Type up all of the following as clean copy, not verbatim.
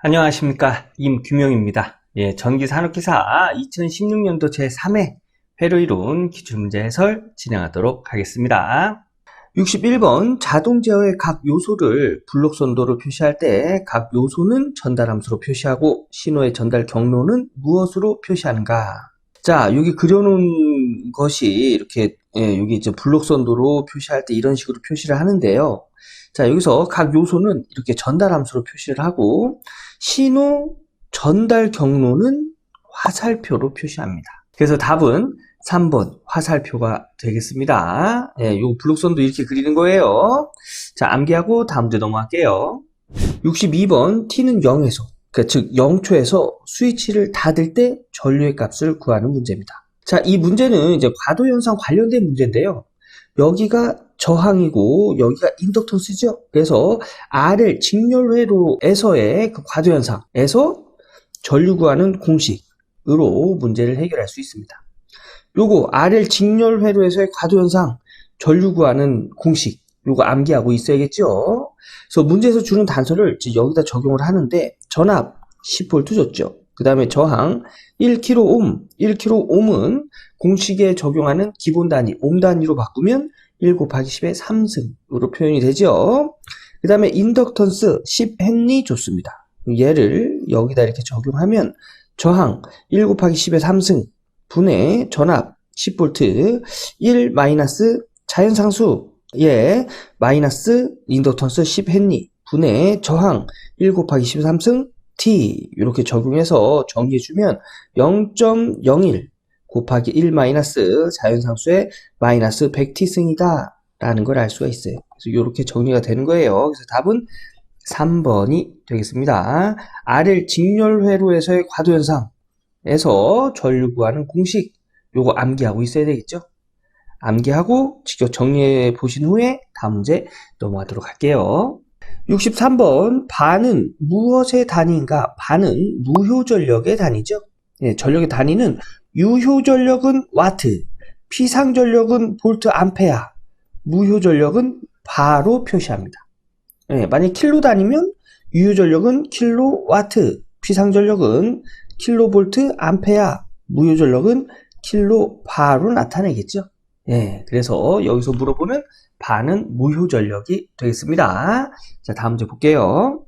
안녕하십니까, 임규명입니다. 전기산업기사 2016년도 제3회 회로 이룬 기출문제 해설 진행하도록 하겠습니다. 61번 자동 제어의 각 요소를 블록선도로 표시할 때 각 요소는 전달함수로 표시하고 신호의 전달 경로는 무엇으로 표시하는가? 자, 여기 그려놓은 것이 이렇게 여기 이제 블록선도로 표시할 때 이런 식으로 표시를 하는데요. 자, 여기서 각 요소는 이렇게 전달함수로 표시를 하고 신호 전달 경로는 화살표로 표시합니다. 그래서 답은 3번 화살표가 되겠습니다. 요 블록선도 이렇게 그리는 거예요. 자, 암기하고 다음 문제 넘어갈게요. 62번 t는 0에서 그러니까 즉 0초에서 스위치를 닫을 때 전류의 값을 구하는 문제입니다. 자, 이 문제는 이제 과도현상 관련된 문제인데요. 여기가 저항이고 여기가 인덕턴스죠. 그래서 RL 직렬회로에서의 그 과도현상에서 전류 구하는 공식으로 문제를 해결할 수 있습니다. 요거 RL 직렬회로에서의 과도현상 전류 구하는 공식 요거 암기하고 있어야겠죠. 그래서 문제에서 주는 단서를 여기다 적용을 하는데 전압 10V 줬죠. 그 다음에 저항 1kΩ, 1kΩ은 공식에 적용하는 기본 단위, 옴 단위로 바꾸면 1 곱하기 10의 3승으로 표현이 되죠. 그 다음에 인덕턴스 10헨리 줬습니다. 얘를 여기다 이렇게 적용하면 저항 1 곱하기 10의 3승 분의 전압 10V 1 마이너스 자연상수 마이너스 인덕턴스 10헨리 분의 저항 1 곱하기 10의 3승 t 이렇게 적용해서 정리해주면 0.01 곱하기 1 마이너스 자연상수의 마이너스 100t승이다 라는 걸 알 수가 있어요. 그래서 이렇게 정리가 되는 거예요. 그래서 답은 3번이 되겠습니다. RL 직렬회로에서의 과도현상에서 전류 구하는 공식 요거 암기하고 있어야 되겠죠. 암기하고 직접 정리해 보신 후에 다음 문제 넘어가도록 할게요. 63번 반은 무엇의 단위인가? 반은 무효전력의 단위죠. 전력의 단위는 유효전력은 와트, 피상전력은 볼트 암페어, 무효전력은 바로 표시합니다. 만약 킬로 단위면 유효전력은 킬로와트, 피상전력은 킬로볼트 암페어, 무효전력은 킬로바로 나타내겠죠. 그래서 여기서 물어보는 반은 무효전력이 되겠습니다. 자, 다음 문제 볼게요.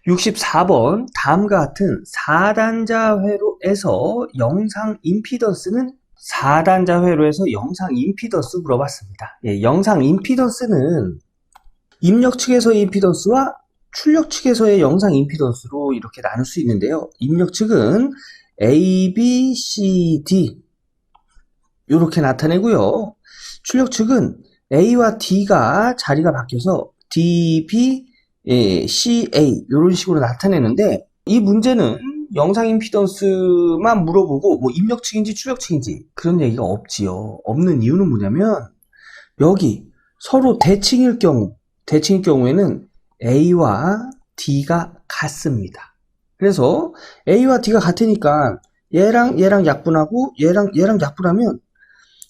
64번 다음과 같은 4단자 회로에서 영상 임피던스는 4단자 회로에서 영상 임피던스 물어봤습니다. 영상 임피던스는 입력 측에서의 임피던스와 출력 측에서의 영상 임피던스로 이렇게 나눌 수 있는데요. 입력 측은 A, B, C, D 이렇게 나타내고요. 출력 측은 A와 D가 자리가 바뀌어서 D, B, C, A 이런 식으로 나타내는데 이 문제는 영상 임피던스만 물어보고 뭐 입력 측인지 출력 측인지 그런 얘기가 없지요. 없는 이유는 뭐냐면 여기 서로 대칭일 경우에는 A와 D가 같습니다. 그래서 A와 D가 같으니까 얘랑 약분하고 얘랑 약분하면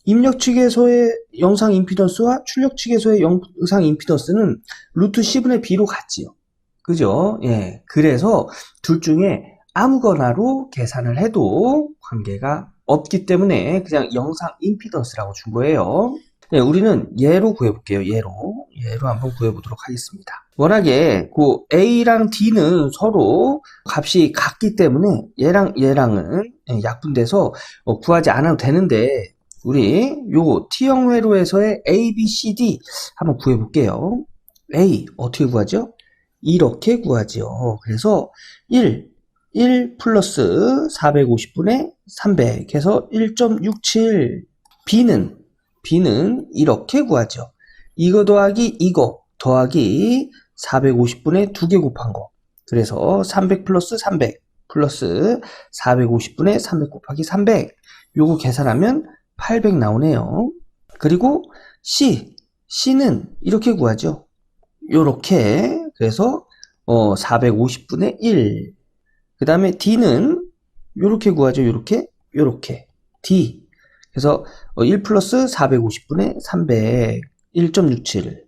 입력 측에서의 영상 임피던스와 출력 측에서의 영상 임피던스는 루트 C분의 B로 같지요. 그죠? 그래서 둘 중에 아무거나로 계산을 해도 관계가 없기 때문에 그냥 영상 임피던스라고 준 거예요. 우리는 얘로 구해볼게요. 얘로 한번 구해보도록 하겠습니다. 워낙에 그 A랑 D는 서로 값이 같기 때문에 얘랑은 약분돼서 구하지 않아도 되는데 우리 요거 T형 회로에서의 A, B, C, D 한번 구해볼게요. A 어떻게 구하죠? 이렇게 구하죠. 그래서 1 플러스 450분의 300 해서 1.67 B는 이렇게 구하죠. 이거 더하기 이거 더하기 450분의 2개 곱한 거. 그래서 300 플러스 300 플러스 450분의 300 곱하기 300 요거 계산하면 800 나오네요. 그리고 C는 이렇게 구하죠. 요렇게 그래서 450분의 1. 그 다음에 D는 요렇게 구하죠. 요렇게 D. 그래서 1 플러스 450분의 300 1.67.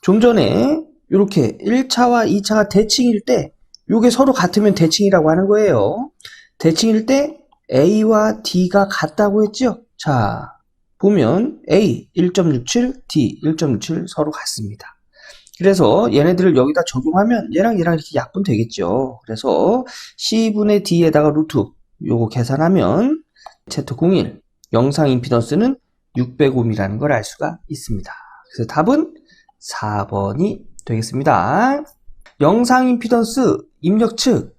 좀 전에 요렇게 1차와 2차가 대칭일 때 요게 서로 같으면 대칭이라고 하는 거예요. 대칭일 때 A와 D가 같다고 했죠? 자, 보면 A 1.67, D 1.67 서로 같습니다. 그래서 얘네들을 여기다 적용하면 얘랑 이렇게 약분 되겠죠. 그래서 C분의 D에다가 루트 요거 계산하면 Z01 영상 임피던스는 600ohm이라는 걸 알 수가 있습니다. 그래서 답은 4번이 되겠습니다. 영상 임피던스 입력 측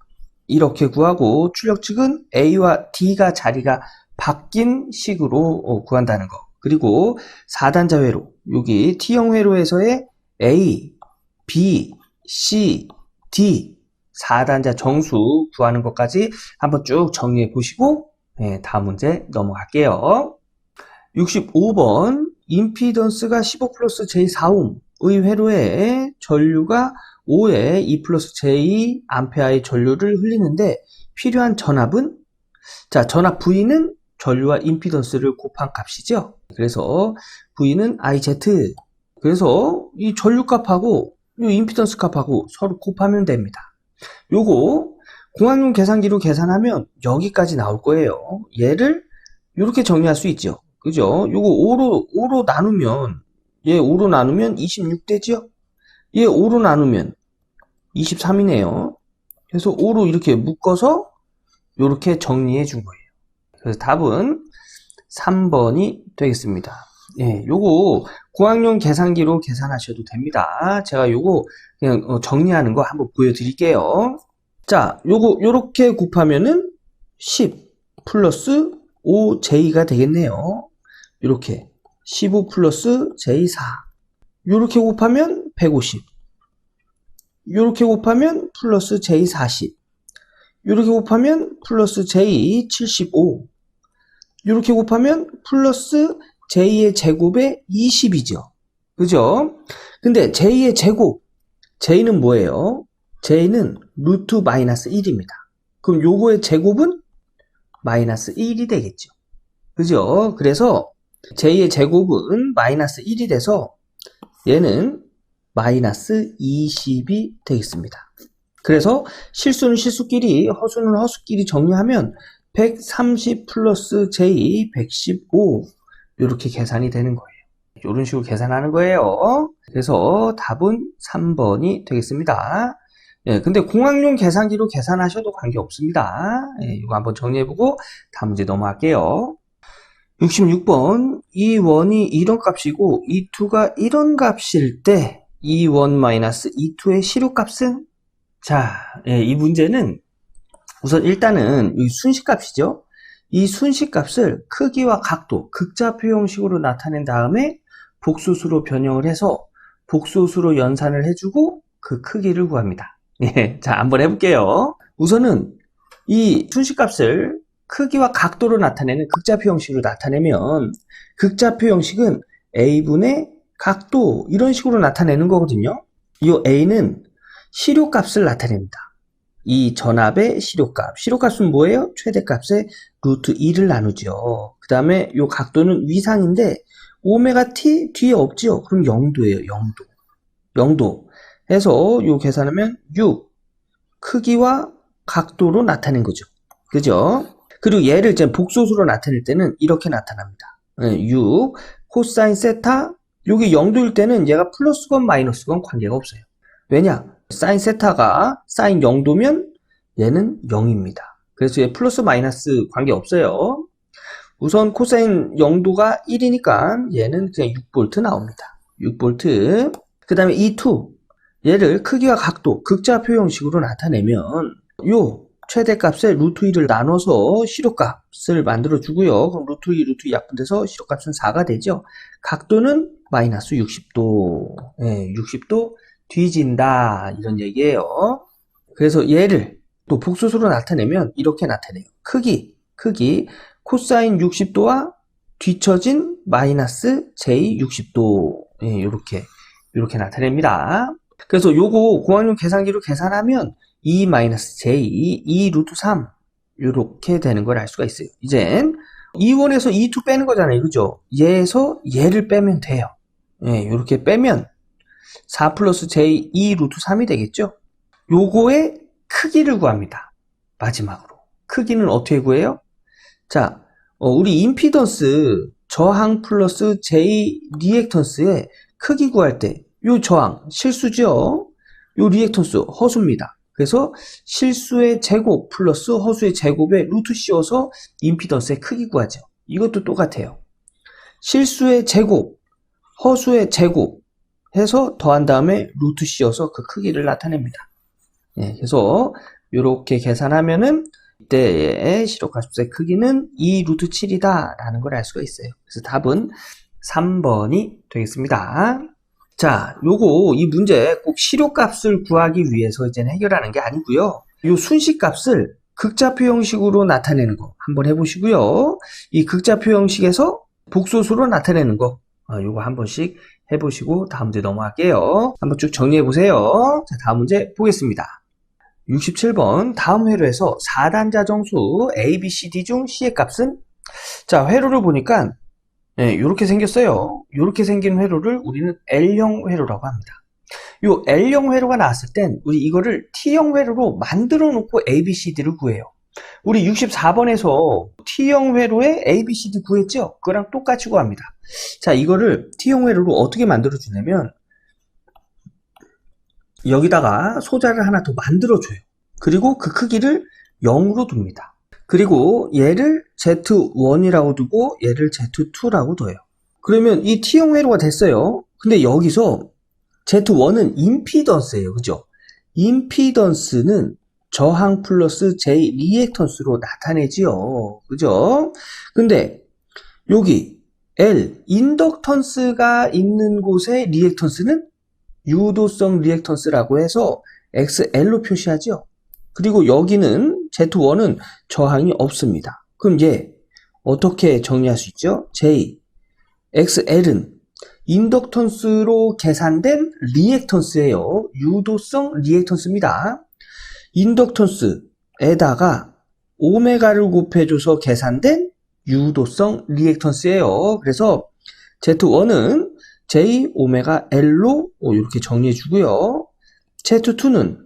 이렇게 구하고 출력 측은 A와 D가 자리가 바뀐 식으로 구한다는 거. 그리고 4단자 회로 여기 T형 회로에서의 A, B, C, D 4단자 정수 구하는 것까지 한번 쭉 정리해 보시고 다음 문제 넘어갈게요. 65번 임피던스가 15 플러스 J4ohm의 회로에 전류가 5에 2 플러스 J 암페어의 전류를 흘리는데 필요한 전압은? 자, 전압 V는 전류와 임피던스를 곱한 값이죠. 그래서 V는 IZ. 그래서 이 전류 값하고 이 임피던스 값하고 서로 곱하면 됩니다. 요거 공학용 계산기로 계산하면 여기까지 나올 거예요. 얘를 이렇게 정리할 수 있죠. 그죠? 요거 5로 나누면 얘 5로 나누면 26 되죠? 얘 5로 나누면 23이네요. 그래서 5로 이렇게 묶어서 이렇게 정리해 준 거예요. 그래서 답은 3번이 되겠습니다. 예, 요거 공학용 계산기로 계산하셔도 됩니다. 제가 요거 그냥 정리하는 거 한번 보여드릴게요. 자, 요거 요렇게 곱하면은 10 플러스 5J가 되겠네요. 이렇게 15 플러스 J4 요렇게 곱하면 150 요렇게 곱하면 플러스 J40 요렇게 곱하면 플러스 J75 요렇게 곱하면 플러스 J의 제곱에 20이죠. 그죠? 근데 J의 제곱 J는 뭐예요? J는 루트 마이너스 1입니다. 그럼 요거의 제곱은 마이너스 1이 되겠죠. 그죠? 그래서 J의 제곱은 마이너스 1이 돼서 얘는 마이너스 20이 되겠습니다. 그래서 실수는 실수끼리, 허수는 허수끼리 정리하면 130 플러스 J 115 이렇게 계산이 되는 거예요. 이런 식으로 계산하는 거예요. 그래서 답은 3번이 되겠습니다. 예, 근데 공학용 계산기로 계산하셔도 관계없습니다. 예, 이거 한번 정리해보고 다음 문제 넘어갈게요. 66번 E1이 이런 값이고 E2가 이런 값일 때 E1-E2의 시료값은? 자, 예, 이 문제는 우선 일단은 이 순식값이죠. 이 순식값을 크기와 각도, 극좌표 형식으로 나타낸 다음에 복소수로 변형을 해서 복소수로 연산을 해주고 그 크기를 구합니다. 예, 자, 한번 해볼게요. 우선은 이 순식값을 크기와 각도로 나타내는 극좌표 형식으로 나타내면 극좌표 형식은 A분의 각도 이런 식으로 나타내는 거거든요. 이 A는 시료값을 나타냅니다. 이 전압의 시료값. 시료값은 뭐예요? 최대값의 루트 2를 나누죠. 그 다음에 이 각도는 위상인데 오메가 t 뒤에 없죠. 그럼 0도예요. 0도. 0도. 해서 요 계산하면 6 크기와 각도로 나타낸 거죠. 그죠? 그리고 얘를 이제 복소수로 나타낼 때는 이렇게 나타납니다. 6 코사인 세타 여기 0도일 때는 얘가 플러스건 마이너스건 관계가 없어요. 왜냐? 사인 세타가 사인 0도면 얘는 0입니다. 그래서 얘 플러스 마이너스 관계 없어요. 우선 코사인 0도가 1이니까 얘는 그냥 6V 나옵니다. 6V. 그 다음에 E2 얘를 크기와 각도 극좌표 형식으로 나타내면 요 최대값에 루트 2를 나눠서 시료값을 만들어 주고요. 그럼 루트 2, 루트 2 약분돼서 시료값은 4가 되죠. 각도는 마이너스 60도. 네, 60도 뒤진다. 이런 얘기예요. 그래서 얘를 또 복소수로 나타내면 이렇게 나타내요. 크기 코사인 60도와 뒤처진 마이너스 J 60도. 네, 이렇게 나타냅니다. 그래서 요거 공학용 계산기로 계산하면 2-j 2 루트 3 이렇게 되는 걸 알 수가 있어요. 이젠 E1에서 E2 빼는 거잖아요. 그죠? 얘에서 얘를 빼면 돼요. 예, 이렇게 빼면 4 플러스 j 2 루트 3이 되겠죠? 요거의 크기를 구합니다. 마지막으로. 크기는 어떻게 구해요? 자, 우리 임피던스 저항 플러스 J 리액턴스의 크기 구할 때 요 저항 실수죠? 요 리액턴스 허수입니다. 그래서 실수의 제곱 플러스 허수의 제곱에 루트 씌워서 임피던스의 크기 구하죠. 이것도 똑같아요. 실수의 제곱, 허수의 제곱 해서 더한 다음에 루트 씌워서 그 크기를 나타냅니다. 네, 그래서 이렇게 계산하면은 이때의 시력가십수의 크기는 2 루트 7이다 라는 걸 알 수가 있어요. 그래서 답은 3번이 되겠습니다. 자, 이 문제 꼭 시력값을 구하기 위해서 이제 해결하는 게 아니고요. 이 순식값을 극좌표 형식으로 나타내는 거 한번 해보시고요. 이 극좌표 형식에서 복소수로 나타내는 거 요거 한 번씩 해보시고 다음 문제 넘어갈게요. 한번 쭉 정리해보세요. 자, 다음 문제 보겠습니다. 67번 다음 회로에서 4단자 정수 A, B, C, D 중 C의 값은? 자, 회로를 보니까 이렇게 생겼어요. 이렇게 생긴 회로를 우리는 L형 회로라고 합니다. 요 L형 회로가 나왔을 땐 우리 이거를 T형 회로로 만들어 놓고 A, B, C, D를 구해요. 우리 64번에서 T형 회로에 A, B, C, D 구했죠? 그거랑 똑같이 구합니다. 자, 이거를 T형 회로로 어떻게 만들어 주냐면 여기다가 소자를 하나 더 만들어 줘요. 그리고 그 크기를 0으로 둡니다. 그리고 얘를 Z1이라고 두고 얘를 Z2라고 둬요. 그러면 이 T형 회로가 됐어요. 근데 여기서 Z1은 임피던스예요. 그죠? 임피던스는 저항 플러스 J 리액턴스로 나타내지요. 그죠? 근데 여기 L 인덕턴스가 있는 곳의 리액턴스는 유도성 리액턴스라고 해서 XL로 표시하죠. 그리고 여기는 Z1은 저항이 없습니다. 그럼 얘 어떻게 정리할 수 있죠? J, XL은 인덕턴스로 계산된 리액턴스예요. 유도성 리액턴스입니다. 인덕턴스에다가 오메가를 곱해줘서 계산된 유도성 리액턴스예요. 그래서 Z1은 J 오메가 L로 이렇게 정리해 주고요. Z2는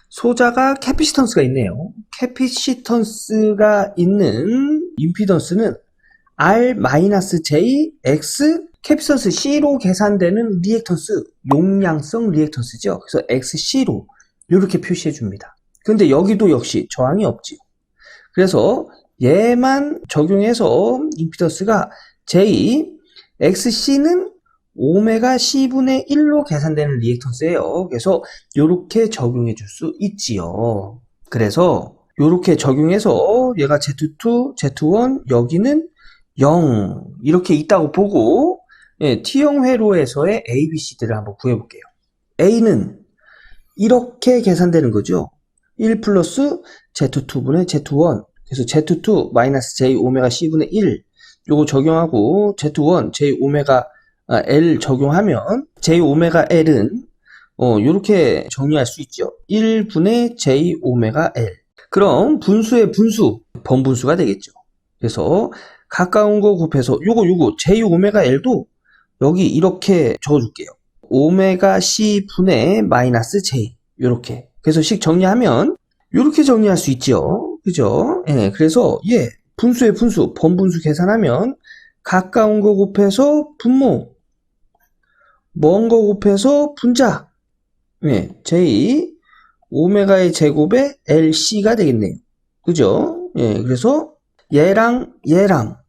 소자가 캐피시턴스가 있네요. 캐피시턴스가 있는 임피던스는 R-J X 캐피시턴스 C로 계산되는 리액턴스, 용량성 리액턴스죠. 그래서 XC로 이렇게 표시해 줍니다. 근데 여기도 역시 저항이 없지요. 그래서 얘만 적용해서 임피던스가 J, XC는 오메가 C분의 1로 계산되는 리액턴스예요. 그래서 이렇게 적용해 줄 수 있지요. 그래서 이렇게 적용해서 얘가 Z2, Z1, 여기는 0 이렇게 있다고 보고 T형 회로에서의 A, B, C들을 한번 구해볼게요. A는 이렇게 계산되는 거죠. 1 플러스 Z2분의 Z1 그래서 Z2 마이너스 J 오메가 C분의 1 요거 적용하고 Z1 J 오메가 L 적용하면 J 오메가 L은 요렇게 정리할 수 있죠. 1분의 J 오메가 L 그럼 분수의 분수 번분수가 되겠죠. 그래서 가까운 거 곱해서 요거 J 오메가 L도 여기 이렇게 적어줄게요. 오메가 C 분의 마이너스 J 요렇게 그래서 식 정리하면 요렇게 정리할 수 있죠. 그죠? 예, 그래서 분수의 분수 번분수 계산하면 가까운 거 곱해서 분모 먼 거 곱해서 분자 J 오메가의 제곱에 LC가 되겠네요. 그죠? 그래서 얘랑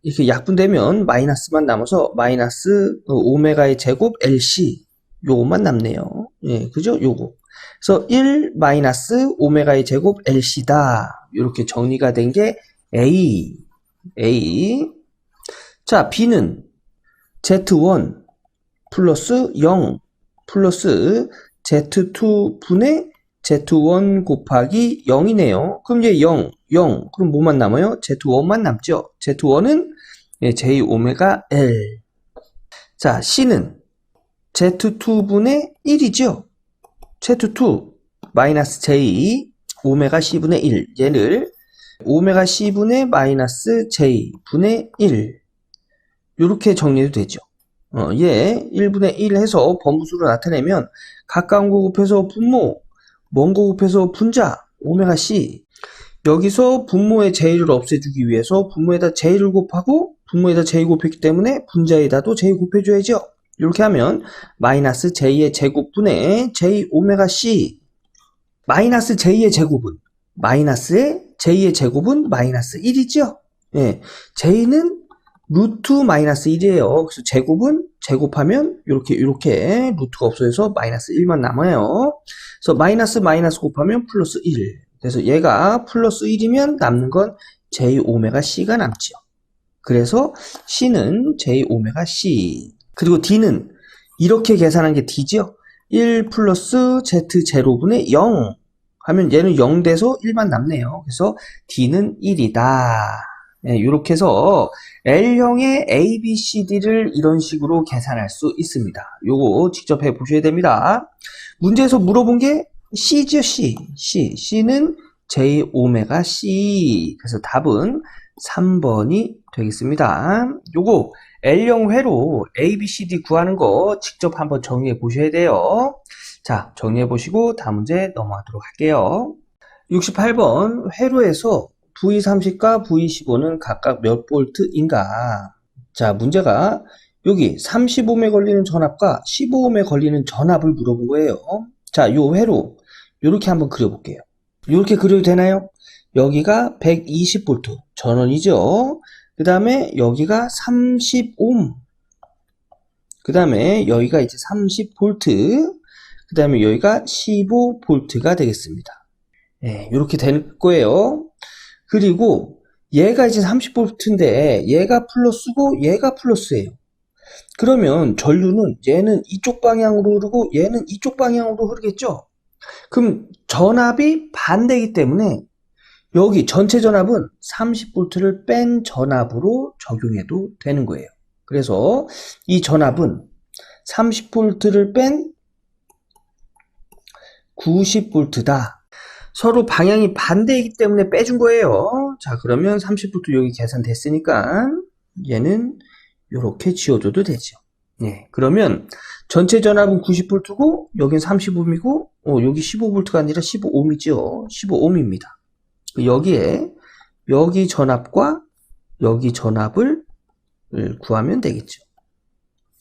이렇게 약분되면 마이너스만 남아서 마이너스 오메가의 제곱 LC 요것만 남네요. 그죠? 요거. 그래서 1 마이너스 오메가의 제곱 LC다. 이렇게 정리가 된 게 A. 자, B는 Z1 플러스 0 플러스 Z2분의 Z1 곱하기 0이네요. 그럼 이제 0. 그럼 뭐만 남아요? Z1만 남죠. Z1은 J 오메가 L. 자, C는 Z2분의 1이죠. Z2 마이너스 J 오메가 C분의 1. 얘를 오메가 C분의 마이너스 J분의 1. 이렇게 정리해도 되죠. 얘 1분의 1 해서 번분수로 나타내면 가까운 거 곱해서 분모, 먼 거 곱해서 분자 오메가 C. 여기서 분모의 J를 없애주기 위해서 분모에다 J를 곱하고 분모에다 J 곱했기 때문에 분자에다도 J 곱해줘야죠. 이렇게 하면 마이너스 J의 제곱분의 J 오메가 C. 마이너스 J의 제곱은 마이너스의 J의 제곱은 마이너스 1이죠. 예, J는 루트 마이너스 1이에요. 그래서 제곱은 제곱하면 이렇게 루트가 없어져서 마이너스 1만 남아요. 그래서 마이너스 곱하면 플러스 1. 그래서 얘가 플러스 1이면 남는 건 J 오메가 C가 남지요. 그래서 C는 J 오메가 C. 그리고 D는 이렇게 계산한 게 D죠. 1 플러스 Z0분의 0 하면 얘는 0 돼서 1만 남네요. 그래서 D는 1이다. 네, 이렇게 해서 L형의 A, B, C, D를 이런 식으로 계산할 수 있습니다. 요거 직접 해보셔야 됩니다. 문제에서 물어본 게 C죠, C. C는 J 오메가 C. 그래서 답은 3번이 되겠습니다. 요거 L형 회로 A, B, C, D 구하는 거 직접 한번 정리해 보셔야 돼요. 자, 정리해 보시고 다음 문제 넘어가도록 할게요. 68번 회로에서 V30과 V15는 각각 몇 볼트인가? 자, 문제가 여기 30ohm에 걸리는 전압과 15ohm에 걸리는 전압을 물어본 거예요. 자, 요 회로 요렇게 한번 그려볼게요. 요렇게 그려도 되나요? 여기가 120V 전원이죠. 그 다음에 여기가 30ohm. 그 다음에 여기가 이제 30V. 그 다음에 여기가 15V가 되겠습니다. 네, 이렇게 될 거예요. 그리고 얘가 이제 30V인데 얘가 플러스고 얘가 플러스예요. 그러면 전류는 얘는 이쪽 방향으로 흐르고 얘는 이쪽 방향으로 흐르겠죠? 그럼 전압이 반대이기 때문에 여기 전체 전압은 30V를 뺀 전압으로 적용해도 되는 거예요. 그래서 이 전압은 30V를 뺀 90V다. 서로 방향이 반대이기 때문에 빼준 거예요. 자, 그러면 30V 여기 계산됐으니까 얘는 이렇게 지워줘도 되죠. 네, 그러면 전체 전압은 90V고 여긴 30ohm이고 여기 15V가 아니라 15ohm이죠. 15ohm입니다. 여기에 여기 전압과 여기 전압을 구하면 되겠죠.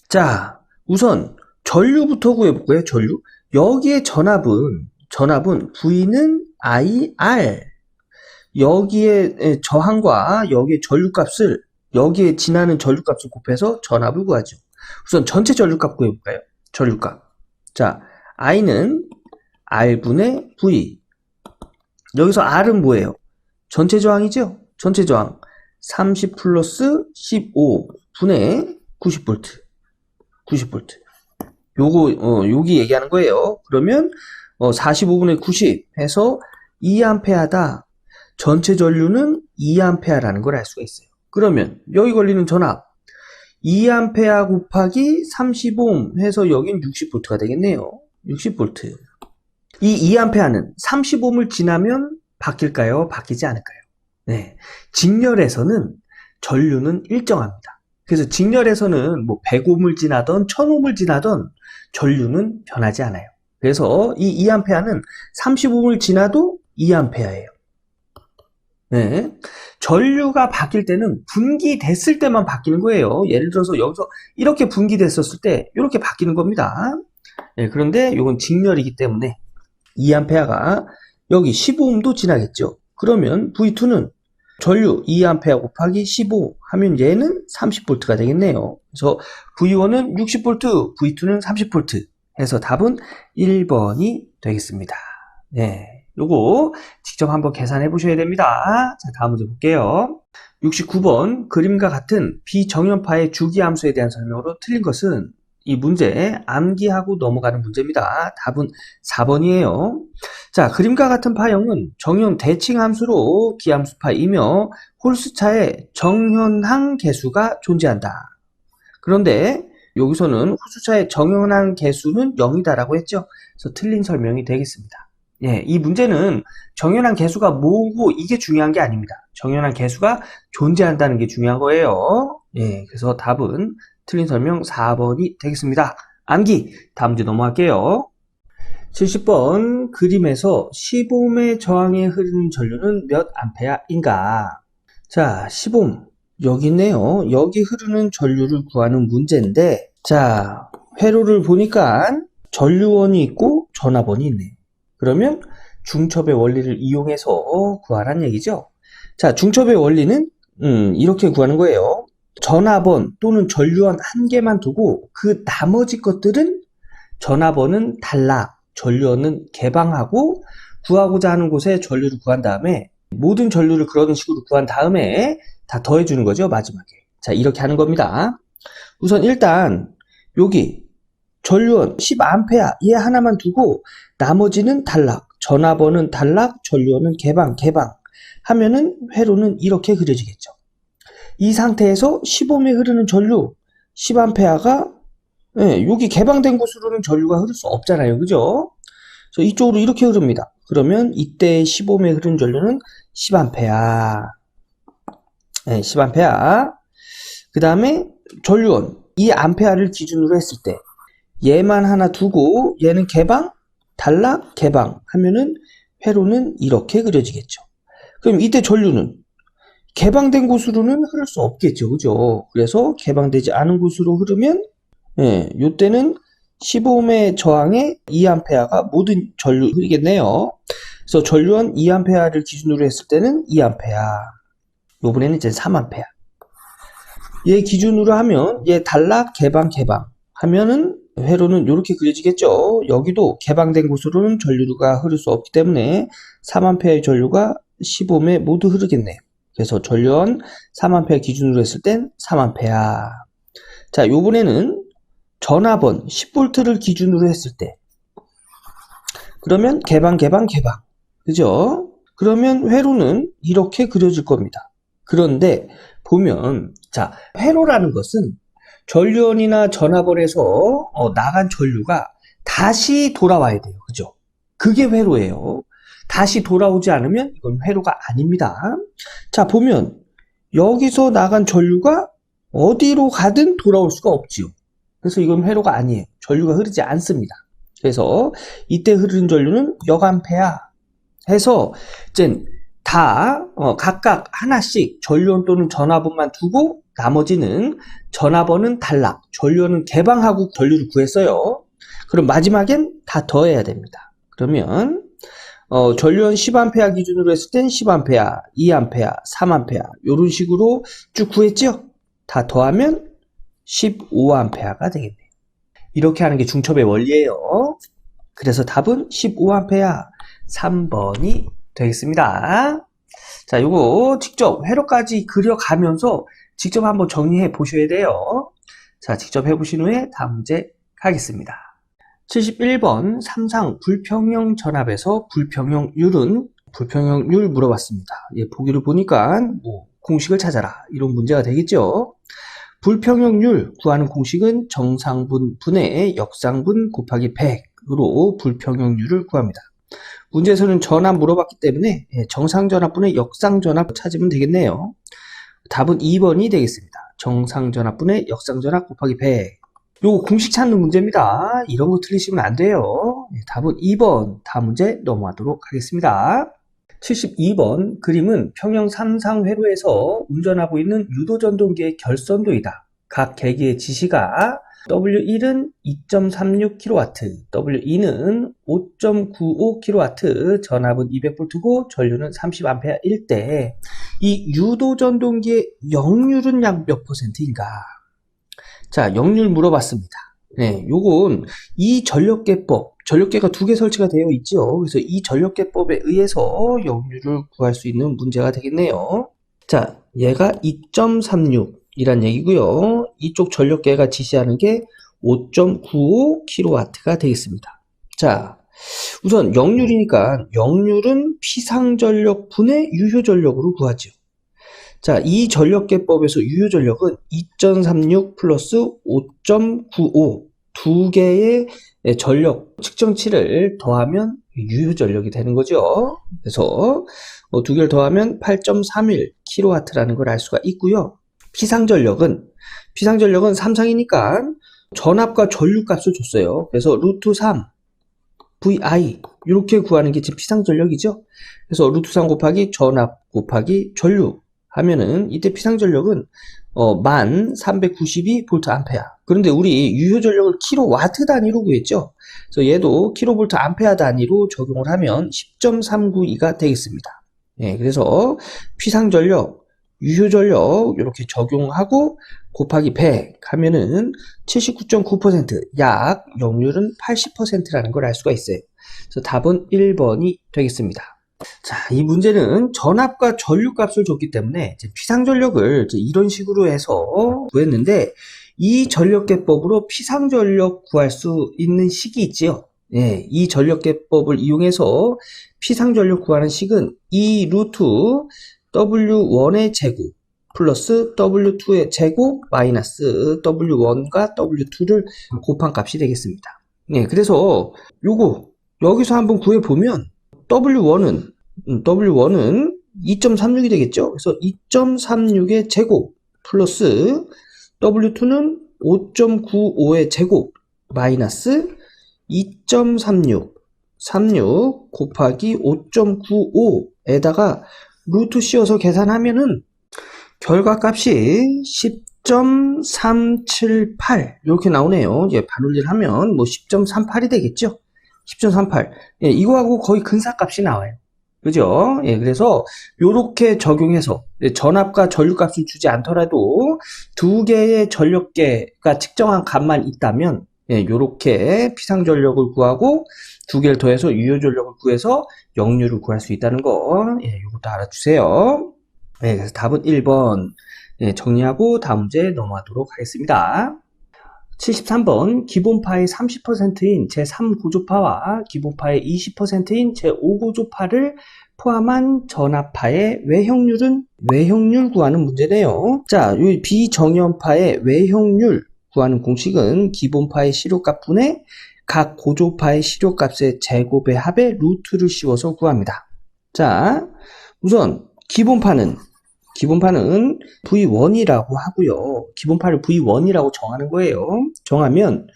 자, 우선 전류부터 구해볼까요? 전류. 여기에 전압은 V는 IR. 여기에 저항과 여기에 전류값을 여기에 지나는 전류값을 곱해서 전압을 구하죠. 우선 전체 전류값 구해볼까요? 전류값. 자, I는 R분의 V. 여기서 R은 뭐예요? 전체 저항이죠? 전체 저항. 30 플러스 15 분의 90V. 90V. 요거, 여기 얘기하는 거예요. 그러면, 45분의 90 해서 2A다. 전체 전류는 2A라는 걸 알 수가 있어요. 그러면, 여기 걸리는 전압. 2A 곱하기 30ohm 해서 여긴 60V가 되겠네요. 60V. 이 2A는 30ohm을 지나면 바뀔까요? 바뀌지 않을까요? 네. 직렬에서는 전류는 일정합니다. 그래서 직렬에서는 뭐 100ohm을 지나던 1000ohm을 지나던 전류는 변하지 않아요. 그래서 이 2A는 30ohm을 지나도 2A예요. 네. 전류가 바뀔 때는 분기됐을 때만 바뀌는 거예요. 예를 들어서 여기서 이렇게 분기됐었을 때 이렇게 바뀌는 겁니다. 네, 그런데 이건 직렬이기 때문에 2A가 여기 15ohm도 지나겠죠. 그러면 V2는 전류 2A 곱하기 15 하면 얘는 30V가 되겠네요. 그래서 V1은 60V, V2는 30V 해서 답은 1번이 되겠습니다. 네, 요거 직접 한번 계산해 보셔야 됩니다. 자, 다음 문제 볼게요. 69번 그림과 같은 비정연파의 주기함수에 대한 설명으로 틀린 것은 이 문제 암기하고 넘어가는 문제입니다. 답은 4번이에요. 자, 그림과 같은 파형은 정연 대칭 함수로 기함수파이며 홀수차에 정현항 계수가 존재한다. 그런데 여기서는 홀수차의 정현항 계수는 0이다라고 했죠. 그래서 틀린 설명이 되겠습니다. 예, 이 문제는 정현항 계수가 뭐고 이게 중요한 게 아닙니다. 정현항 계수가 존재한다는 게 중요한 거예요. 예, 그래서 답은 틀린 설명 4번이 되겠습니다. 암기, 다음 문제 넘어갈게요. 70번 그림에서 10ohm의 저항에 흐르는 전류는 몇 암페어인가? 자, 10ohm 여기 있네요. 여기 흐르는 전류를 구하는 문제인데, 자, 회로를 보니까 전류원이 있고 전압원이 있네. 그러면 중첩의 원리를 이용해서 구하란 얘기죠. 자, 중첩의 원리는 이렇게 구하는 거예요. 전압원 또는 전류원 한 개만 두고 그 나머지 것들은 전압원은 단락, 전류원은 개방하고 구하고자 하는 곳에 전류를 구한 다음에 모든 전류를 그런 식으로 구한 다음에 다 더해주는 거죠, 마지막에. 자, 이렇게 하는 겁니다. 우선 일단 여기 전류원 10A 얘 하나만 두고 나머지는 단락, 전압원은 단락, 전류원은 개방 하면은 회로는 이렇게 그려지겠죠. 이 상태에서 10ohm에 흐르는 전류 10A가 여기 개방된 곳으로는 전류가 흐를 수 없잖아요. 그죠? 그래서 이쪽으로 이렇게 흐릅니다. 그러면 이때 10ohm에 흐르는 전류는 10A. 10A. 그 다음에 전류원. 이 암페아를 기준으로 했을 때 얘만 하나 두고 얘는 개방, 단락, 개방 하면은 회로는 이렇게 그려지겠죠. 그럼 이때 전류는 개방된 곳으로는 흐를 수 없겠죠. 그죠? 그래서 개방되지 않은 곳으로 흐르면 이때는 10ohm의 저항에 2A가 모든 전류 흐르겠네요. 그래서 전류원 2A를 기준으로 했을 때는 2A. 요번에는 이제 3A. 얘 기준으로 하면 얘 단락, 개방 하면은 회로는 이렇게 그려지겠죠. 여기도 개방된 곳으로는 전류가 흐를 수 없기 때문에 3A의 전류가 10ohm에 모두 흐르겠네요. 그래서 전류원 3A 기준으로 했을 땐 3A. 자, 요번에는 전압원 10V를 기준으로 했을 때 그러면 개방 그죠? 그러면 회로는 이렇게 그려질 겁니다. 그런데 보면 자, 회로라는 것은 전류원이나 전압원에서 나간 전류가 다시 돌아와야 돼요. 그죠? 그게 회로예요. 다시 돌아오지 않으면 이건 회로가 아닙니다. 자, 보면 여기서 나간 전류가 어디로 가든 돌아올 수가 없지요. 그래서 이건 회로가 아니에요. 전류가 흐르지 않습니다. 그래서 이때 흐르는 전류는 역암페아 해서 이제 다 각각 하나씩 전류원 또는 전압원만 두고 나머지는 전압원은 단락, 전류원은 개방하고 전류를 구했어요. 그럼 마지막엔 다 더해야 됩니다. 그러면 전류원 10A 기준으로 했을 땐 10A, 2A, 3A 이런 식으로 쭉 구했죠? 다 더하면 15A가 되겠네요. 이렇게 하는 게 중첩의 원리예요. 그래서 답은 15A 3번이 되겠습니다. 자, 요거 직접 회로까지 그려가면서 직접 한번 정리해 보셔야 돼요. 자, 직접 해보신 후에 다음 문제 가겠습니다. 71번 삼상 불평형 전압에서 불평형률 물어봤습니다. 예, 보기를 보니까 공식을 찾아라 이런 문제가 되겠죠. 불평형률 구하는 공식은 정상분 분의 역상분 곱하기 100으로 불평형률을 구합니다. 문제에서는 전압 물어봤기 때문에 정상전압분의 역상전압 찾으면 되겠네요. 답은 2번이 되겠습니다. 정상전압분의 역상전압 곱하기 100. 요거 공식 찾는 문제입니다. 이런 거 틀리시면 안 돼요. 답은 2번. 다음 문제 넘어가도록 하겠습니다. 72번 그림은 평형 3상 회로에서 운전하고 있는 유도전동기의 결선도이다. 각 계기의 지시가 W1은 2.36kW, W2는 5.95kW, 전압은 200V고 전류는 30A일 때 이 유도전동기의 역률은 약 몇 %인가? 자, 역률 물어봤습니다. 네, 요건 이 전력계법, 전력계가 두 개 설치가 되어 있죠. 그래서 이 전력계법에 의해서 역률을 구할 수 있는 문제가 되겠네요. 자, 얘가 2.36이란 얘기고요. 이쪽 전력계가 지시하는 게 5.95kW가 되겠습니다. 자, 우선 역률이니까 역률은 피상전력 분의 유효전력으로 구하죠. 자, 이 전력계법에서 유효전력은 2.36 플러스 5.95 두 개의 전력 측정치를 더하면 유효전력이 되는 거죠. 그래서 두 개를 더하면 8.31kW라는 걸 알 수가 있고요. 피상전력은 삼상이니까 전압과 전류값을 줬어요. 그래서 루트 3 VI 이렇게 구하는 게 지금 피상전력이죠. 그래서 루트 3 곱하기 전압 곱하기 전류 하면은 이때 피상전력은 1392V A. 그런데 우리 유효전력을 킬로와트 단위로 구했죠. 그래서 얘도 킬로볼트 암페어 단위로 적용을 하면 10.392가 되겠습니다. 예, 그래서 피상전력, 유효전력 이렇게 적용하고 곱하기 100 하면은 79.9%, 약 역률은 80%라는 걸 알 수가 있어요. 그래서 답은 1번이 되겠습니다. 자, 이 문제는 전압과 전류 값을 줬기 때문에 피상전력을 이런 식으로 해서 구했는데, 이 전력계법으로 피상전력 구할 수 있는 식이 있지요. 예, 이 전력계법을 이용해서 피상전력 구하는 식은 2 루트 W1의 제곱 플러스 W2의 제곱 마이너스 W1과 W2를 곱한 값이 되겠습니다. 예, 그래서 요거 여기서 한번 구해보면 W1은 2.36이 되겠죠. 그래서 2.36의 제곱 플러스 W2는 5.95의 제곱 마이너스 2.36 곱하기 5.95에다가 루트 씌워서 계산하면은 결과값이 10.378 이렇게 나오네요. 이제 반올림 하면 뭐 10.38이 되겠죠. 10.38. 예, 이거하고 거의 근사값이 나와요. 그죠? 예, 그래서 요렇게 적용해서 전압과 전류값을 주지 않더라도 두 개의 전력계가 측정한 값만 있다면 요렇게 피상전력을 구하고 두 개를 더해서 유효전력을 구해서 역률을 구할 수 있다는 거 요것도 알아주세요. 그래서 답은 1번 정리하고 다음 문제 넘어가도록 하겠습니다. 73번 기본파의 30%인 제3구조파와 기본파의 20%인 제5구조파를 포함한 전압파의 외형률 구하는 문제네요. 자, 이 비정연파의 외형률 구하는 공식은 기본파의 시료값분의 각 고조파의 시료값의 제곱의 합에 루트를 씌워서 구합니다. 자, 우선 기본파는 V1이라고 하고요. 기본파를 V1이라고 정하는 거예요. 정하면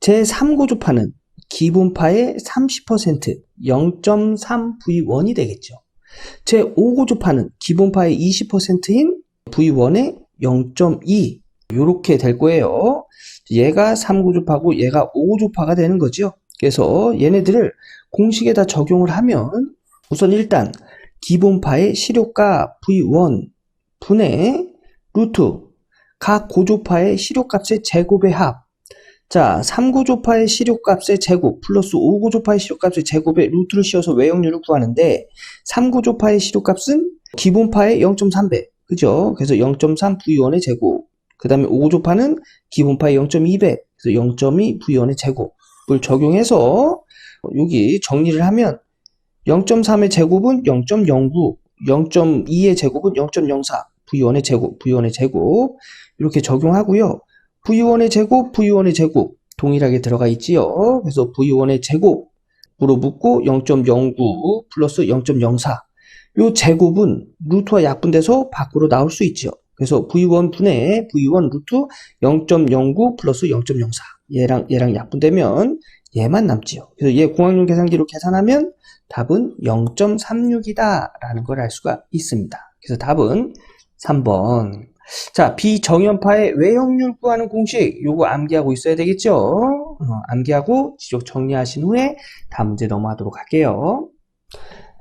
제3구조파는 기본파의 30% 0.3V1이 되겠죠. 제5구조파는 기본파의 20%인 V1의 0.2 이렇게 될 거예요. 얘가 3구조파고 얘가 5구조파가 되는 거죠. 그래서 얘네들을 공식에다 적용을 하면 우선 일단 기본파의 시료값 V1 분의 루트 각 고조파의 시료값의 제곱의 합. 자, 3구조파의 시료값의 제곱 플러스 5구조파의 시료값의 제곱에 루트를 씌워서 외역률을 구하는데 3구조파의 시료값은 기본파의 0.3배. 그죠? 그래서 0.3 V1의 제곱. 그 다음에 5구조파는 기본파의 0.2배. 그래서 0.2 V1의 제곱을 적용해서 여기 정리를 하면 0.3의 제곱은 0.09, 0.2의 제곱은 0.04, V1의 제곱 이렇게 적용하고요. V1의 제곱 동일하게 들어가 있지요. 그래서 V1의 제곱으로 묶고 0.09 플러스 0.04 요 제곱은 루트와 약분돼서 밖으로 나올 수 있죠. 그래서 V1 분의 V1 루트 0.09 플러스 0.04 얘랑 약분되면 얘만 남지요. 그래서 얘 공학용 계산기로 계산하면 답은 0.36이다 라는 걸 알 수가 있습니다. 그래서 답은 3번. 자, 비정연파의 외형률 구하는 공식 요거 암기하고 있어야 되겠죠. 암기하고 지적 정리하신 후에 다음 문제 넘어가도록 할게요.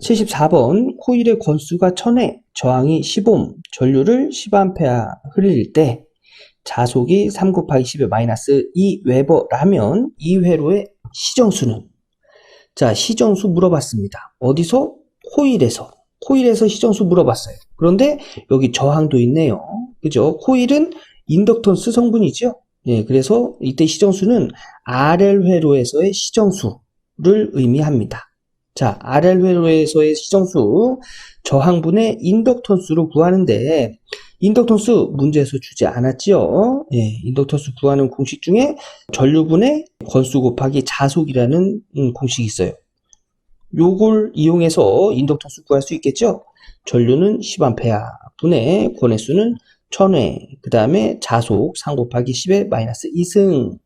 74번 코일의 건수가 1000회, 저항이 10옴, 전류를 10A 흘릴 때 자속이 3 곱하기 10의 마이너스 2웨버라면 이 회로의 시정수는? 자, 시정수 물어봤습니다. 어디서? 코일에서 시정수 물어봤어요. 그런데 여기 저항도 있네요. 그죠? 코일은 인덕턴스 성분이죠. 예, 그래서 이때 시정수는 RL 회로에서의 시정수를 의미합니다. 자, RL 회로에서의 시정수 저항분의 인덕턴스로 구하는데 인덕턴스 문제에서 주지 않았지요. 예, 인덕턴스 구하는 공식 중에 전류분의 건수 곱하기 자속이라는 공식이 있어요. 요걸 이용해서 인덕턴스 구할 수 있겠죠. 전류는 10A 분의 권회수는 1000회, 그 다음에 자속 3 곱하기 10의 마이너스 2승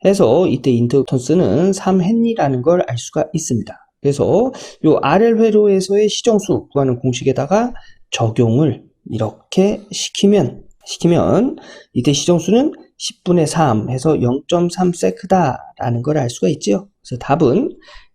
해서 이때 인덕턴스는 3헨리라는 걸 알 수가 있습니다. 그래서 요 RL 회로에서의 시정수 구하는 공식에다가 적용을 이렇게 시키면 이때 시정수는 10분의 3 해서 0.3세크다라는 걸 알 수가 있죠. 그래서 답은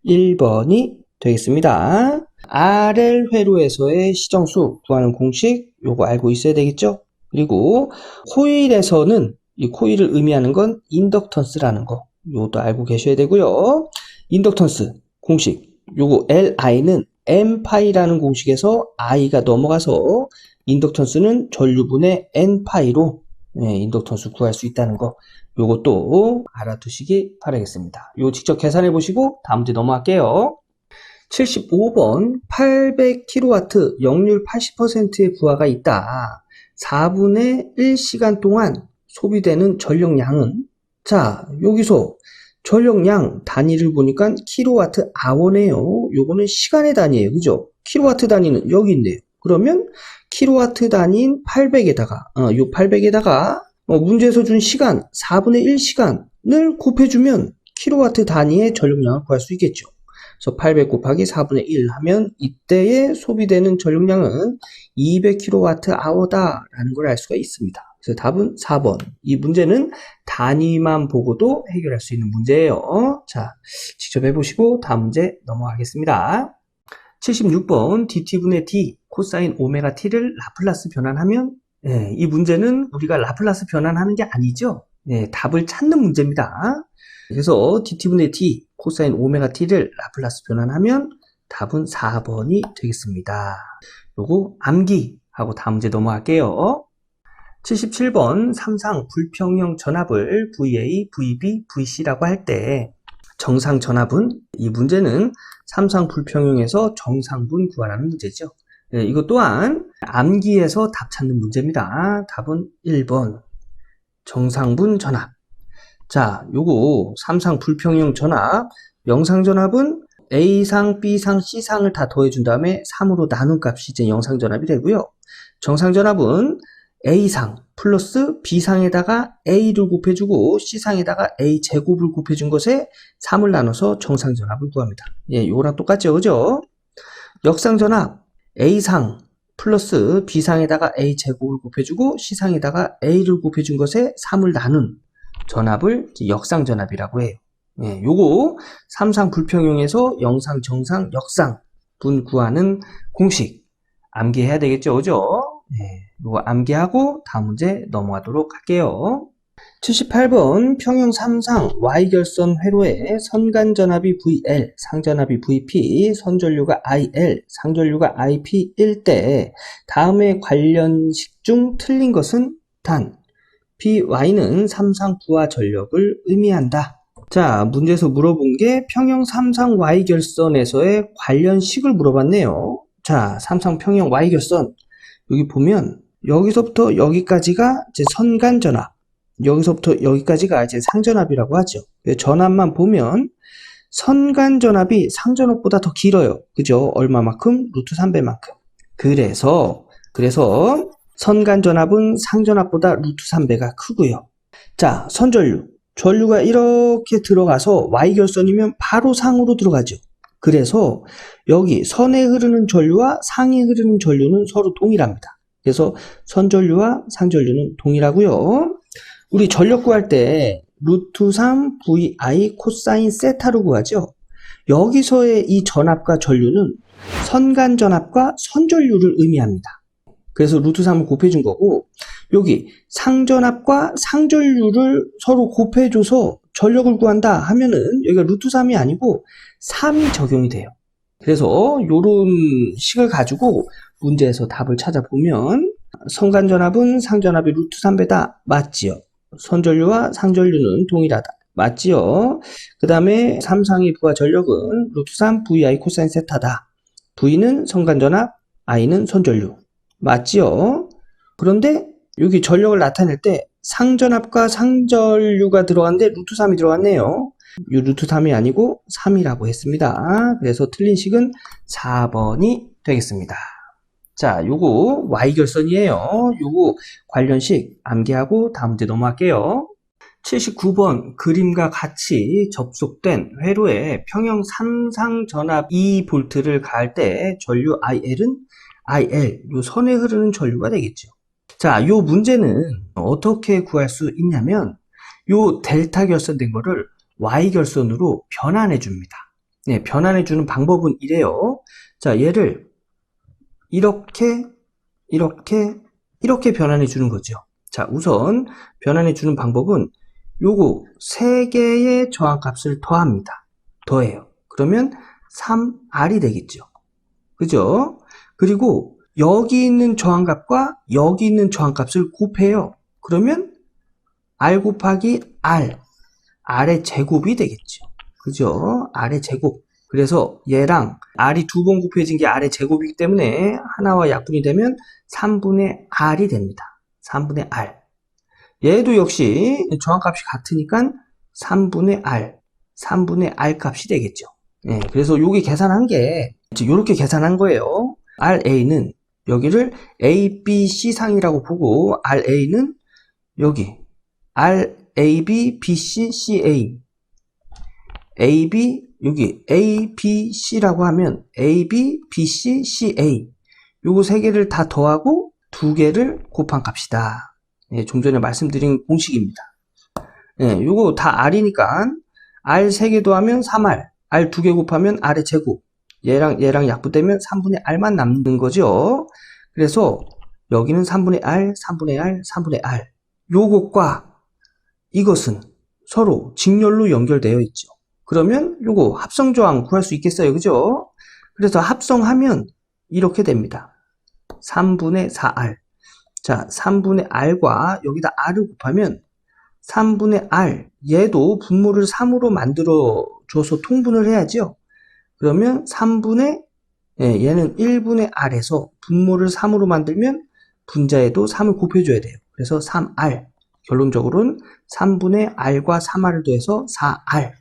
1번이 되겠습니다. RL 회로에서의 시정수 구하는 공식 요거 알고 있어야 되겠죠. 그리고 코일에서는 이 코일을 의미하는 건 인덕턴스라는 거 요것도 알고 계셔야 되고요. 인덕턴스 공식 요거 LI는 N파이라는 공식에서 I가 넘어가서 인덕턴스는 전류분의 N파이로 인덕턴스 구할 수 있다는 거 요것도 알아두시기 바라겠습니다. 요 직접 계산해 보시고 다음 문제 넘어갈게요. 75번 800kW 역률 80%의 부하가 있다. 4분의 1시간 동안 소비되는 전력량은 자 여기서 전력량 단위를 보니까 킬로와트 아워네요. 요거는 시간의 단위예요. 그죠? 킬로와트 단위는 여기 있네요. 그러면 킬로와트 단위인 800에다가 요 800에다가 문제에서 준 시간 4분의 1시간을 곱해주면 킬로와트 단위의 전력량을 구할 수 있겠죠. 그래서 800 곱하기 4분의 1 하면 이때에 소비되는 전력량은 200kWh라는 걸 알 수가 있습니다. 그래서 답은 4번. 이 문제는 단위만 보고도 해결할 수 있는 문제예요. 자, 직접 해보시고 다음 문제 넘어가겠습니다. 76번 dt분의 d 코사인 오메가 t를 라플라스 변환하면 이 문제는 우리가 라플라스 변환하는 게 아니죠. 답을 찾는 문제입니다. 그래서 dt분의 d 코사인 오메가 t를 라플라스 변환하면 답은 4번이 되겠습니다. 요거 암기하고 다음 문제 넘어갈게요. 77번 삼상 불평형 전압을 VA, VB, VC라고 할 때 정상 전압은 이 문제는 삼상 불평형에서 정상분 구하라는 문제죠. 이것 또한 암기해서 답 찾는 문제입니다. 답은 1번 정상분 전압. 자, 요거 삼상 불평형 전압 영상 전압은 A상, B상, C상을 다 더해준 다음에 3으로 나눈 값이 이제 영상 전압이 되고요. 정상 전압은 A상 플러스 B상에다가 A를 곱해주고 C상에다가 A 제곱을 곱해준 것에 3을 나눠서 정상 전압을 구합니다. 요거랑 똑같죠, 그죠? 역상 전압 A상 플러스 B상에다가 A 제곱을 곱해주고 C상에다가 A를 곱해준 것에 3을 나눈 전압을 역상 전압이라고 해요. 요거 삼상 불평형에서 영상, 정상, 역상 분 구하는 공식 암기해야 되겠죠, 그죠? 요거 암기하고 다음 문제 넘어가도록 할게요. 78번 평형 3상 Y결선 회로에 선간전압이 VL, 상전압이 VP, 선전류가 IL, 상전류가 IP일 때 다음의 관련식 중 틀린 것은 단 PY는 3상 부하 전력을 의미한다. 자, 문제에서 물어본 게 평형 3상 Y결선에서의 관련식을 물어봤네요. 자, 3상 평형 Y결선 여기 보면 여기서부터 여기까지가 이제 선간전압, 여기서부터 여기까지가 이제 상전압이라고 하죠. 전압만 보면 선간전압이 상전압보다 더 길어요. 그죠? 얼마만큼? 루트 3배만큼. 그래서 선간전압은 상전압보다 루트 3배가 크고요. 자, 선전류. 전류가 이렇게 들어가서 Y결선이면 바로 상으로 들어가죠. 그래서 여기 선에 흐르는 전류와 상에 흐르는 전류는 서로 동일합니다. 그래서 선전류와 상전류는 동일하고요. 우리 전력 구할 때 루트 3 VI 코사인 세타로 구하죠. 여기서의 이 전압과 전류는 선간전압과 선전류를 의미합니다. 그래서 루트 3을 곱해준 거고 여기 상전압과 상전류를 서로 곱해줘서 전력을 구한다 하면은 여기가 루트 3이 아니고 3이 적용이 돼요. 그래서 요런 식을 가지고 문제에서 답을 찾아보면 선간전압은 상전압이 루트 3배다. 맞지요? 선전류와 상전류는 동일하다. 맞지요? 그 다음에 3상의 부하 전력은 루트 3 VI 코사인 세타다. V는 선간전압, I는 선전류. 맞지요? 그런데 여기 전력을 나타낼 때 상전압과 상전류가 들어갔는데 루트 3이 들어갔네요. 이 루트 3이 아니고 3이라고 했습니다. 그래서 틀린 식은 4번이 되겠습니다. 자, 요거 Y결선이에요. 요거 관련식 암기하고 다음 문제 넘어갈게요. 79번 그림과 같이 접속된 회로에 평형 삼상전압 2V를 가할 때 전류 IL은 IL, 요 선에 흐르는 전류가 되겠죠. 자, 요 문제는 어떻게 구할 수 있냐면 요 델타 결선된 거를 Y 결선으로 변환해 줍니다. 네, 변환해 주는 방법은 이래요. 자, 얘를 이렇게 변환해 주는 거죠. 자, 우선 변환해 주는 방법은 요거 3개의 저항값을 더합니다. 더해요. 그러면 3R이 되겠죠. 그죠? 그리고 여기 있는 저항값과 여기 있는 저항값을 곱해요. 그러면 R 곱하기 R, R의 제곱이 되겠죠. 그죠? R의 제곱. 그래서 얘랑 R이 2번 곱해진 게 R의 제곱이기 때문에 하나와 약분이 되면 3분의 R이 됩니다. 3분의 R. 얘도 역시 저항값이 같으니까 3분의 R 값이 되겠죠. 예, 그래서 여기 계산한 게 이렇게 계산한 거예요. RA는 여기를 A, B, C 상이라고 보고 RA는 여기 RAB, BC, CA AB 여기 A, B, C라고 하면 AB, BC, CA 요거 3개를 다 더하고 2개를 곱한 값이다. 예, 좀 전에 말씀드린 공식입니다. 예, 요거 다 R이니까 R 3개 더하면 3R, R 2개 곱하면 R의 제곱, 얘랑 약분되면 3분의 R만 남는 거죠. 그래서 여기는 3분의 R, 3분의 R, 3분의 R. 요것과 이것은 서로 직렬로 연결되어 있죠. 그러면 요거 합성조항 구할 수 있겠어요. 그죠? 그래서 합성하면 이렇게 됩니다. 3분의 4R. 자, 3분의 R과 여기다 R을 곱하면 3분의 R, 얘도 분모를 3으로 만들어줘서 통분을 해야죠. 그러면 3분의, 얘는 1분의 R에서 분모를 3으로 만들면 분자에도 3을 곱해줘야 돼요. 그래서 3R. 결론적으로는 3분의 R과 3R을 더해서 4R.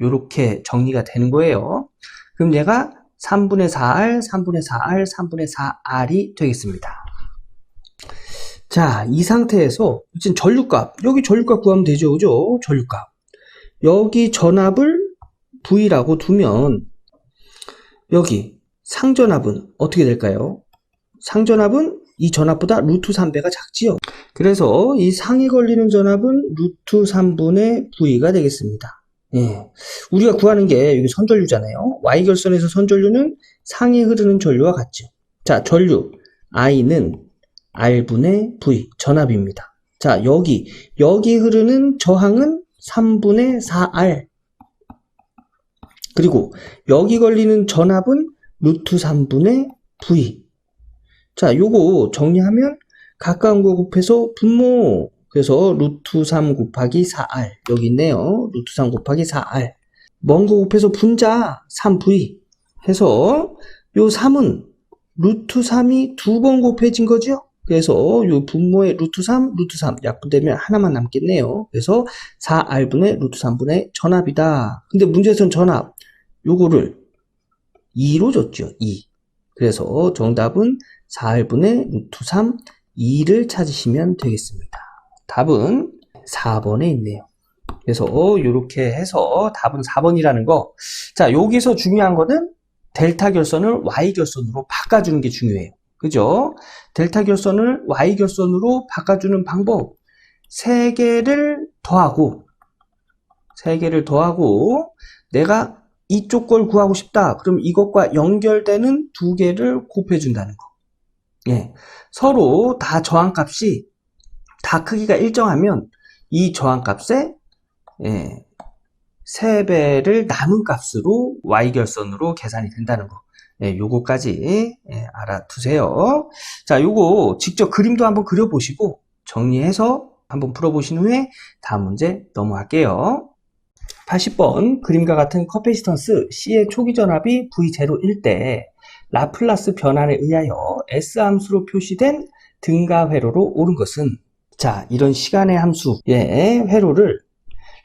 요렇게 정리가 되는 거예요. 그럼 얘가 3분의 4R, 3분의 4R, 3분의 4R이 되겠습니다. 자, 이 상태에서 지금 전류값, 여기 전류값 구하면 되죠. 그죠? 전류값. 여기 전압을 V라고 두면 여기 상전압은 어떻게 될까요? 상전압은 이 전압보다 루트 3배가 작지요. 그래서 이 상에 걸리는 전압은 루트 3분의 V가 되겠습니다. 예. 우리가 구하는 게 여기 선전류잖아요. Y결선에서 선전류는 상에 흐르는 전류와 같죠. 자, 전류 I는 R분의 V, 전압입니다. 자, 여기 흐르는 저항은 3분의 4R. 그리고 여기 걸리는 전압은 루트 3분의 V. 자, 요거 정리하면 가까운 거 곱해서 분모. 그래서 루트 3 곱하기 4R. 여기 있네요. 루트 3 곱하기 4R. 먼 거 곱해서 분자 3V. 해서 요 3은 루트 3이 2번 곱해진 거죠? 그래서 요 분모의 루트 3 약분되면 하나만 남겠네요. 그래서 4R분의 루트 3분의 전압이다. 근데 문제에서는 전압 요거를 2로 줬죠. 2. 그래서 정답은 4R분의 루트 3 2를 찾으시면 되겠습니다. 답은 4번에 있네요. 그래서 요렇게 해서 답은 4번이라는 거. 자, 여기서 중요한 거는 델타 결선을 Y 결선으로 바꿔주는 게 중요해요. 그죠? 델타 결선을 Y 결선으로 바꿔주는 방법. 3개를 더하고 내가 이쪽 걸 구하고 싶다. 그럼 이것과 연결되는 2개를 곱해준다는 거. 예. 서로 다 저항값이 다 크기가 일정하면 이 저항값에 3배를 나눈 값으로 Y결선으로 계산이 된다는 거. 요거까지 알아두세요. 자, 요거 직접 그림도 한번 그려보시고 정리해서 한번 풀어보신 후에 다음 문제 넘어갈게요. 80번 그림과 같은 커패시턴스 C의 초기 전압이 V0일 때 라플라스 변환에 의하여 S 함수로 표시된 등가 회로로 오른 것은, 자, 이런 시간의 함수의 회로를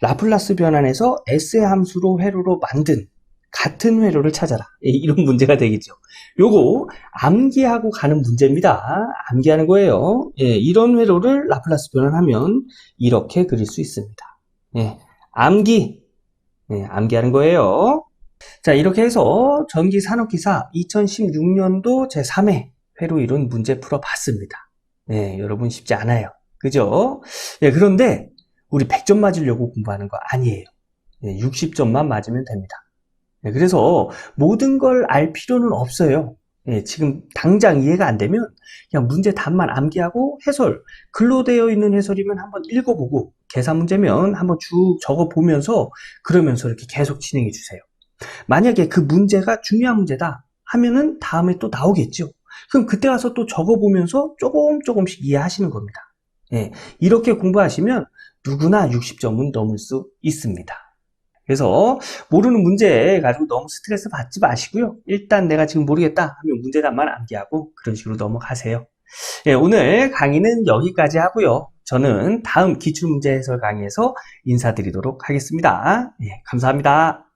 라플라스 변환해서 S의 함수로 회로로 만든 같은 회로를 찾아라. 이런 문제가 되겠죠. 요거 암기하고 가는 문제입니다. 암기하는 거예요. 이런 회로를 라플라스 변환하면 이렇게 그릴 수 있습니다. 암기하는 거예요. 자, 이렇게 해서 전기산업기사 2016년도 제3회 회로 이론 문제 풀어봤습니다. 여러분 쉽지 않아요. 그죠? 그런데 우리 100점 맞으려고 공부하는 거 아니에요. 60점만 맞으면 됩니다. 그래서 모든 걸 알 필요는 없어요. 지금 당장 이해가 안 되면 그냥 문제 답만 암기하고 해설, 글로 되어 있는 해설이면 한번 읽어보고 계산 문제면 한번 쭉 적어보면서 그러면서 이렇게 계속 진행해 주세요. 만약에 그 문제가 중요한 문제다 하면은 다음에 또 나오겠죠. 그럼 그때 가서 또 적어보면서 조금씩 이해하시는 겁니다. 이렇게 공부하시면 누구나 60점은 넘을 수 있습니다. 그래서 모르는 문제 가지고 너무 스트레스 받지 마시고요. 일단 내가 지금 모르겠다 하면 문제답만 암기하고 그런 식으로 넘어가세요. 오늘 강의는 여기까지 하고요. 저는 다음 기출문제 해설 강의에서 인사드리도록 하겠습니다. 감사합니다.